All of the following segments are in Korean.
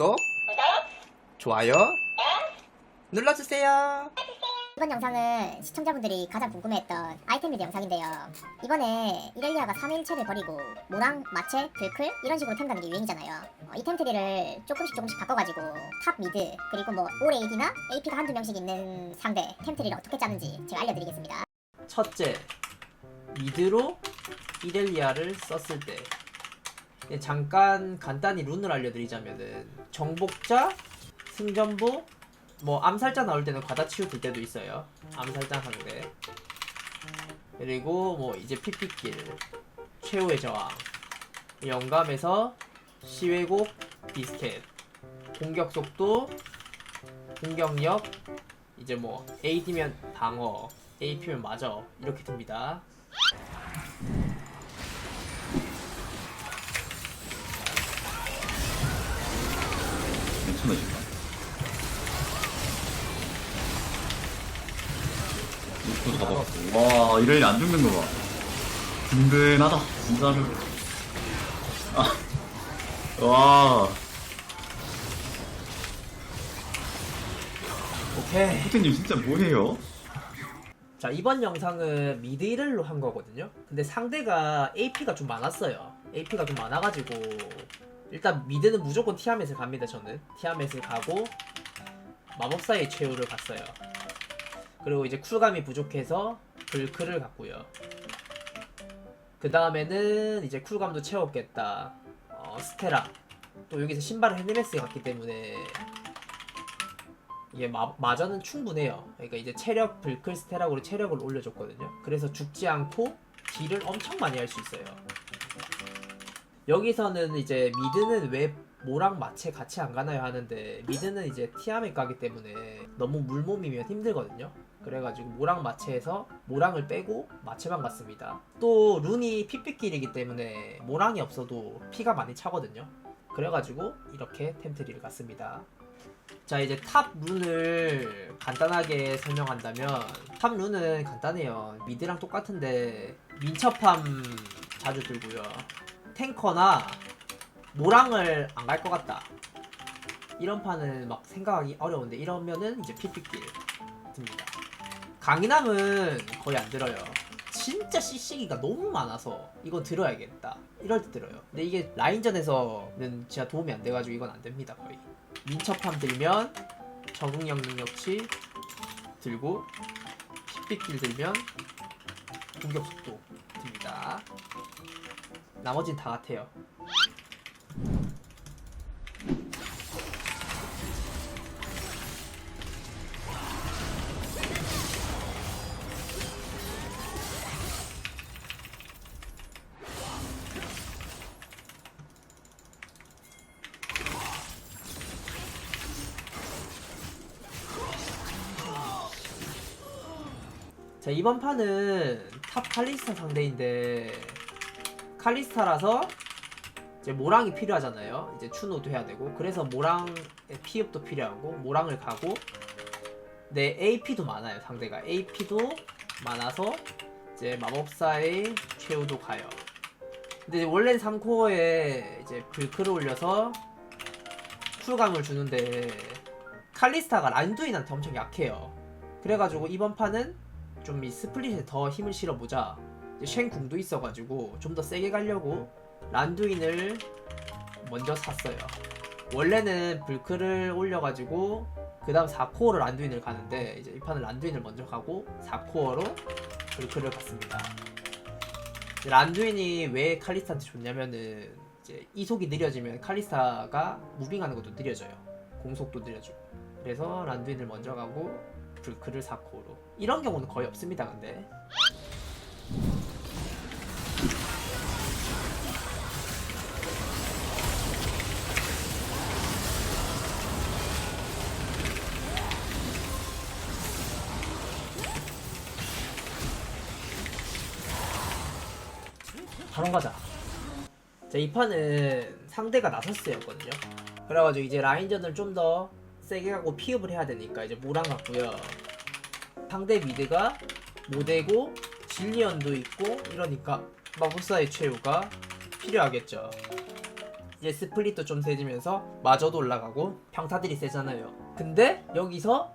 구독, 좋아요 눌러주세요. 이번 영상은 시청자분들이 가장 궁금해했던 아이템 빌드 영상인데요. 이번에 이렐리아가 3일체를 버리고 모랑, 마체, 불클 이런 식으로 템 가는 게 유행이잖아요. 이 템트리를 조금씩 바꿔가지고 탑 미드 그리고 뭐 올 AD나 AP가 한두 명씩 있는 상대 템트리를 어떻게 짜는지 제가 알려드리겠습니다. 첫째, 미드로 이렐리아를 썼을 때 잠깐 간단히 룬을 알려드리자면은 정복자, 승전보, 뭐 암살자 나올 때는 과다치유 들 때도 있어요. 암살자 상대. 그리고 뭐 이제 피피길, 최후의 저항, 영감에서 시외곡, 비스켓, 공격 속도, 공격력, 이제 뭐 AD면 방어, AP면 맞아 이렇게 듭니다. 괜찮아 지금. 이거 잡았고. 와 이럴리 안 죽는 거 봐. 든든하다. 진짜로. 아. 와. 오케이. 호텔님 진짜 뭐해요? 자, 이번 영상은 미드 1로 한 거거든요. 근데 상대가 AP가 좀 많았어요. AP가 좀 많아가지고 일단 미드는 무조건 티아멧을 갑니다. 저는 티아멧을 가고 마법사의 최후를 갔어요. 그리고 이제 쿨감이 부족해서 불크를 갔고요. 그 다음에는 이제 쿨감도 채웠겠다. 스테라. 또 여기서 신발을 헤르메스 갔기 때문에 이게 마저는 충분해요. 그러니까 이제 체력 불클 스테락으로 체력을 올려줬거든요. 그래서 죽지 않고 딜을 엄청 많이 할 수 있어요. 여기서는 이제 미드는 왜 모랑 마체 같이 안 가나요 하는데, 미드는 이제 티아멧 가기 때문에 너무 물몸이면 힘들거든요. 그래가지고 모랑 마체에서 모랑을 빼고 마체만 갔습니다. 또 룬이 피피길이기 때문에 모랑이 없어도 피가 많이 차거든요. 그래가지고 이렇게 템트리를 갔습니다. 자, 이제 탑 룬을 간단하게 설명한다면 탑 룬은 간단해요. 미드랑 똑같은데 민첩함 자주 들고요. 탱커나 모랑을 안 갈 것 같다, 이런 판은 막 생각하기 어려운데 이러면은 이제 피피길 듭니다. 강인함은 거의 안 들어요. 진짜 CC기가 너무 많아서 이건 들어야겠다 이럴 때 들어요. 근데 이게 라인전에서는 진짜 도움이 안 돼가지고 이건 안 됩니다. 거의 민첩함 들면 적응력 능력치 들고 픽픽길 들면 공격 속도 듭니다. 나머진 다 같아요. 자, 이번 판은 탑 칼리스타 상대인데 칼리스타라서 이제 모랑이 필요하잖아요. 이제 추노도 해야 되고, 그래서 모랑의 피읍도 필요하고 모랑을 가고, 내 AP도 많아요. 상대가 AP도 많아서 이제 마법사의 최후도 가요. 근데 원래는 3코어에 이제 불크를 올려서 쿨감을 주는데 칼리스타가 란두인한테 엄청 약해요. 그래가지고 이번 판은 좀 이 스플릿에 더 힘을 실어보자, 쉔 궁도 있어가지고 좀 더 세게 가려고 란두인을 먼저 샀어요. 원래는 불크를 올려가지고 그 다음 4코어로 란두인을 가는데, 이제 이 판은 란두인을 먼저 가고 4코어로 불크를 갔습니다. 란두인이 왜 칼리스타한테 좋냐면은 이제 이속이 느려지면 칼리스타가 무빙하는 것도 느려져요. 공속도 느려지고. 그래서 란두인을 먼저 가고 불크를 4코어로. 이런 경우는 거의 없습니다. 근데 바로 가자. 자, 이 판은 상대가 나서스였거든요. 그래가지고 이제 라인전을 좀 더 세게 가고 피업을 해야 되니까 이제 모랑 같고요. 상대 미드가 모데고 질리언도 있고 이러니까 마법사의 최후가 필요하겠죠. 이제 스플릿도 좀 세지면서 마저도 올라가고 평타들이 세잖아요. 근데 여기서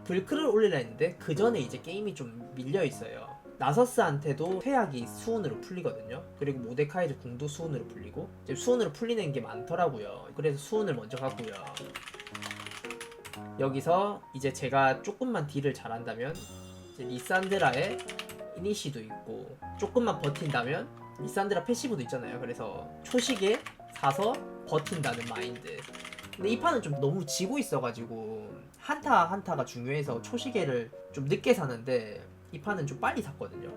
불클을 올리려 했는데 그 전에 이제 게임이 좀 밀려 있어요. 나서스한테도 퇴학이 수운으로 풀리거든요. 그리고 모데카이도 궁도 수운으로 풀리고 이제 수운으로 풀리는 게 많더라고요. 그래서 수운을 먼저 갔고요. 여기서 이제 제가 조금만 딜을 잘한다면 이제 리산드라의 이니시도 있고 조금만 버틴다면 리산드라 패시브도 있잖아요. 그래서 초시계 사서 버틴다는 마인드. 근데 이 판은 좀 너무 지고 있어가지고 한타가 중요해서 초시계를 좀 늦게 사는데 이 판은 좀 빨리 샀거든요.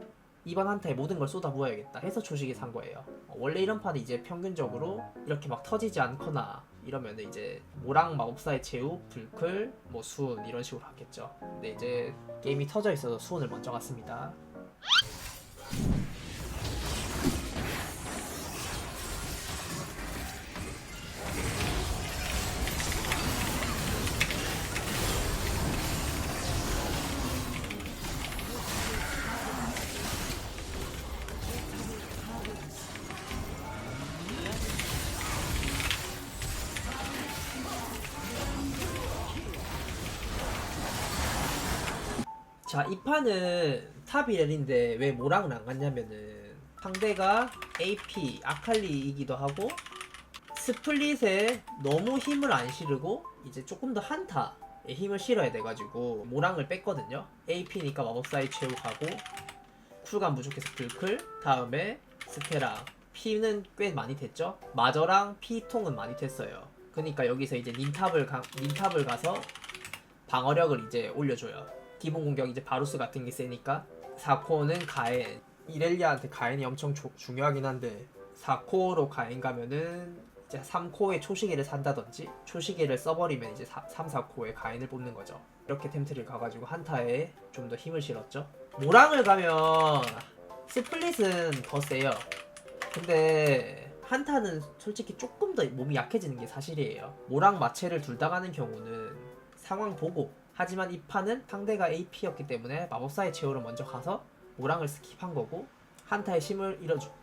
이번 한타에 모든 걸 쏟아부어야겠다 해서 초시계 산 거예요. 원래 이런 판은 이제 평균적으로 이렇게 막 터지지 않거나 이러면 이제 모랑 마법사의 제우, 불클, 뭐 수은 이런 식으로 하겠죠. 근데 이제 게임이 터져 있어서 수은을 먼저 갔습니다. 자, 이 판은 탑1인데 왜 모랑을 안 갔냐면은 상대가 AP, 아칼리이기도 하고 스플릿에 너무 힘을 안 실으고 이제 조금 더 한타에 힘을 실어야 돼가지고 모랑을 뺐거든요. AP니까 마법사의 체육하고 쿨감 부족해서 불클, 다음에 스테라. 피는 꽤 많이 됐죠. 마저랑 피통은 많이 됐어요. 그러니까 여기서 이제 닌탑을 가서 방어력을 이제 올려줘요. 기본 공격 이제 바루스 같은 게 세니까. 4코어는 가엔. 이렐리아한테 가엔이 엄청 중요하긴 한데 4코어로 가엔 가면은 이제 3코어에 초시계를 산다든지 초시계를 써버리면 이제 3, 4코어에 가엔을 뽑는 거죠. 이렇게 템트를 가가지고 한타에 좀 더 힘을 실었죠. 모랑을 가면 스플릿은 더 세요. 근데 한타는 솔직히 조금 더 몸이 약해지는 게 사실이에요. 모랑 마체를 둘 다 가는 경우는 상황 보고. 하지만 이 판은 상대가 AP였기 때문에 마법사의 제어로 먼저 가서 모랑을 스킵한 거고 한타에 힘을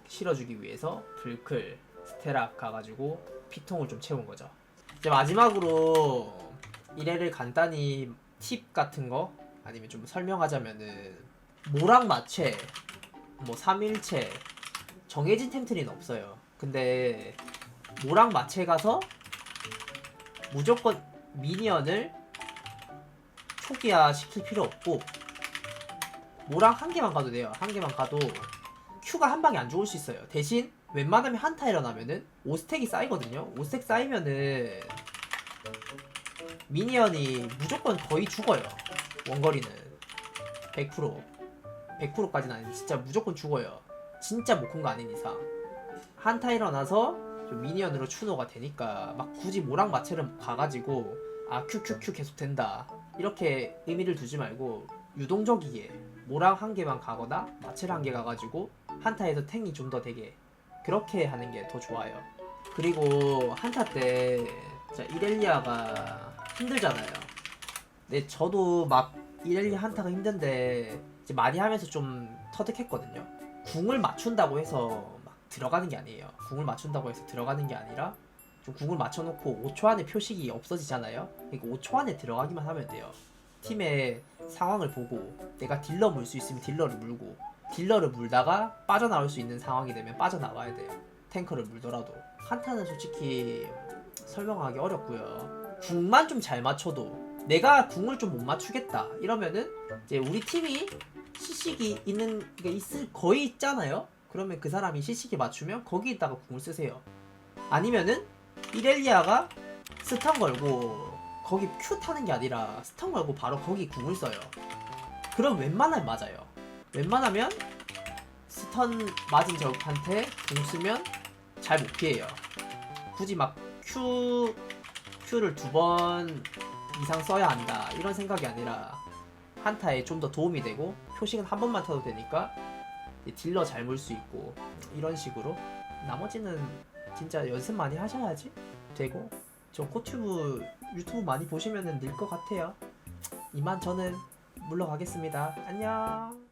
실어주기 위해서 불클, 스테락 가가지고 피통을 좀 채운 거죠. 이제 마지막으로 이래를 간단히 팁 같은 거 아니면 좀 설명하자면은 모랑 마체, 뭐 3일체 정해진 템트리는 없어요. 근데 모랑 마체 가서 무조건 미니언을 초기화 시킬 필요 없고 모랑 한 개만 가도 돼요. 한 개만 가도 Q가 한 방에 안 죽을 수 있어요. 대신 웬만하면 한타 일어나면은 5스택이 쌓이거든요. 5스택 쌓이면은 미니언이 무조건 거의 죽어요. 원거리는 100%까지는 아닌데 진짜 무조건 죽어요. 진짜 못 큰 거 아닌 이상. 한타 일어나서 좀 미니언으로 추노가 되니까 막 굳이 모랑 마체를 가가지고 아 QQQ 계속 된다 이렇게 의미를 두지 말고 유동적이게 모랑 한 개만 가거나 마체를 한 개 가가지고 한타에서 탱이 좀 더 되게 그렇게 하는 게 더 좋아요. 그리고 한타 때 이렐리아가 힘들잖아요. 근데 저도 막 이렐리아 한타가 힘든데 이제 많이 하면서 좀 터득했거든요. 궁을 맞춘다고 해서 막 들어가는 게 아니에요. 궁을 맞춘다고 해서 들어가는 게 아니라 좀 궁을 맞춰놓고 5초 안에 표식이 없어지잖아요. 그러니까 5초 안에 들어가기만 하면 돼요. 팀의 상황을 보고 내가 딜러 물 수 있으면 딜러를 물고 딜러를 물다가 빠져나올 수 있는 상황이 되면 빠져나와야 돼요. 탱커를 물더라도. 한타는 솔직히 설명하기 어렵고요. 궁만 좀 잘 맞춰도 내가 궁을 좀 못 맞추겠다 이러면은 이제 우리 팀이 CC기 있는 게 거의 있잖아요. 그러면 그 사람이 CC기 맞추면 거기에다가 궁을 쓰세요. 아니면은 이렐리아가 스턴 걸고 거기 Q 타는 게 아니라 스턴 걸고 바로 거기 궁을 써요. 그럼 웬만하면 맞아요. 웬만하면 스턴 맞은 적한테 궁 쓰면 잘 못 피해요. 굳이 막 Q를 2번 이상 써야 한다 이런 생각이 아니라 한타에 좀 더 도움이 되고 표식은 한 번만 타도 되니까 딜러 잘 물 수 있고 이런 식으로. 나머지는 진짜 연습 많이 하셔야지 되고. 저 코튜브 유튜브 많이 보시면 늘 것 같아요. 이만 저는 물러가겠습니다. 안녕.